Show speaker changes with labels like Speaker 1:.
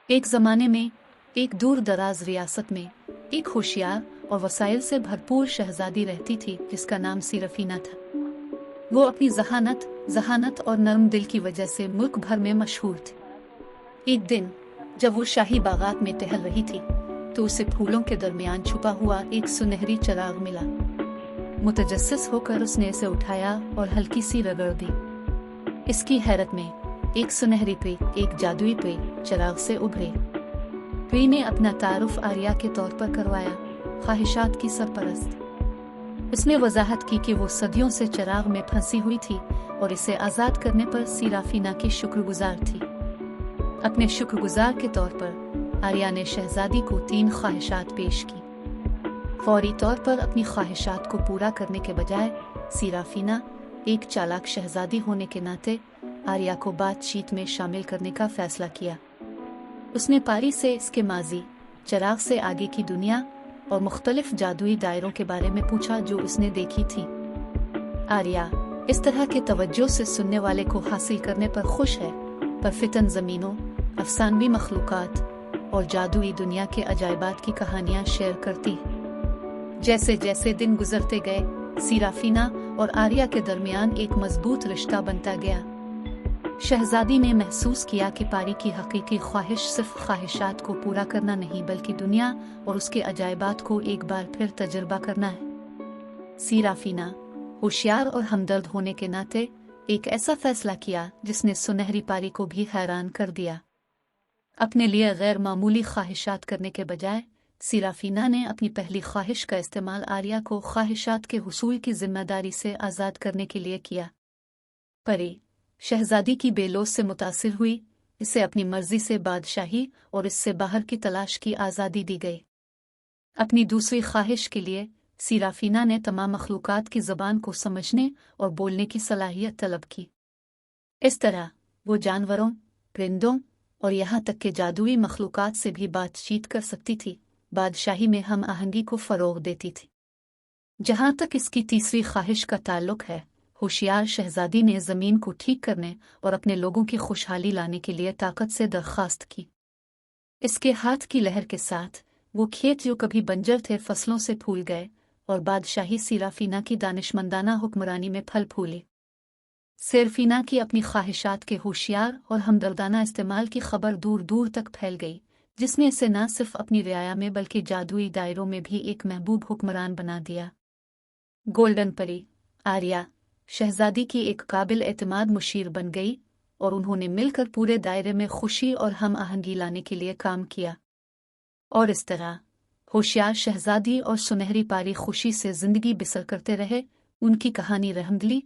Speaker 1: एक ज़माने में एक दूर दराज रियासत में एक होशियार और वसाइल से भरपूर शहजादी रहती थी जिसका नाम सिरफीना था। वो अपनी जहानत और नरम दिल की वजह से मुल्क भर में मशहूर थी। एक दिन जब वो शाही बागात में टहल रही थी तो उसे फूलों के दरमियान छुपा हुआ एक सुनहरी चिराग मिला। मुतजस्सिस होकर उसने इसे उठाया और हल्की सी रगड़ दी। इसकी हैरत में एक सुनहरी पे, एक जादुई पे चिराग से उभरे। पे ने अपना तारुफ आर्या के तौर पर करवाया, ख्वाहिशात की सरपरस्त। उसने वजाहत की कि वो सदियों से चिराग में फंसी हुई थी और इसे आज़ाद करने पर सिराफीना की शुक्रगुजार थी। अपने शुक्रगुजार के तौर पर आर्या ने शहजादी को 3 ख्वाहिशात पेश की। फौरी तौर पर अपनी ख्वाहिशात को पूरा करने के बजाय सिराफीना एक चालाक शहजादी होने के नाते आर्या को बातचीत में शामिल करने का फैसला किया। उसने पारी से इसके माजी, चिराग से आगे की दुनिया और मुख्तलिफ जादुई दायरों के बारे में पूछा जो उसने देखी थी। आर्या इस तरह के तवज्जो से सुनने वाले को हासिल करने पर खुश है, पर फितन ज़मीनों, अफसानवी मखलूक़ात और जादुई दुनिया के अजायबात की कहानियाँ शेयर करती है। जैसे जैसे दिन गुजरते गए सिराफीना और आर्या के दरमियान एक मजबूत रिश्ता बनता गया। शहजादी ने महसूस किया कि पारी की हकीकी ख्वाहिश सिर्फ ख्वाहिशात को पूरा करना नहीं बल्कि दुनिया और उसके अजायबात को एक बार फिर तजुर्बा करना है। सिराफीना होशियार और हमदर्द होने के नाते एक ऐसा फैसला किया जिसने सुनहरी पारी को भी हैरान कर दिया। अपने लिए गैर मामूली ख्वाहिशात करने के बजाय सिराफीना ने अपनी पहली ख्वाहिश का इस्तेमाल आर्या को ख्वाहिशात के हुसूल की जिम्मेदारी से आज़ाद करने के लिए किया। परी शहजादी की बेलोस से मुतासिर हुई, इसे अपनी मर्जी से बादशाही और इससे बाहर की तलाश की आज़ादी दी गई। अपनी दूसरी ख्वाहिश के लिए सिराफीना ने तमाम मखलूक़ात की ज़बान को समझने और बोलने की सलाहियत तलब की। इस तरह वो जानवरों, परिंदों और यहाँ तक के जादुई मखलूक़ात से भी बातचीत कर सकती थी। बादशाही में हम आहंगी को फ़रोग़ देती थी। जहाँ तक इसकी तीसरी ख्वाहिश का ताल्लुक है, होशियार शहजादी ने ज़मीन को ठीक करने और अपने लोगों की खुशहाली लाने के लिए ताकत से दरख्वास्त की। इसके हाथ की लहर के साथ वो खेत जो कभी बंजर थे फसलों से फूल गए और बादशाही सिराफीना की दानिशमंदाना हुक्मरानी में फल फूले। सिरफीना की अपनी ख्वाहिशात के होशियार और हमदर्दाना इस्तेमाल की खबर दूर दूर तक फैल गई, जिसने इसे न सिर्फ अपनी रियाया में बल्कि जादुई दायरों में भी एक महबूब हुक्मरान बना दिया। गोल्डन परी आर्या शहजादी की एक काबिल एतमाद मुशीर बन गई और उन्होंने मिलकर पूरे दायरे में खुशी और हम आहंगी लाने के लिए काम किया। और इस तरह होशियार शहजादी और सुनहरी पारी खुशी से जिंदगी बसर करते रहे। उनकी कहानी रहमदिली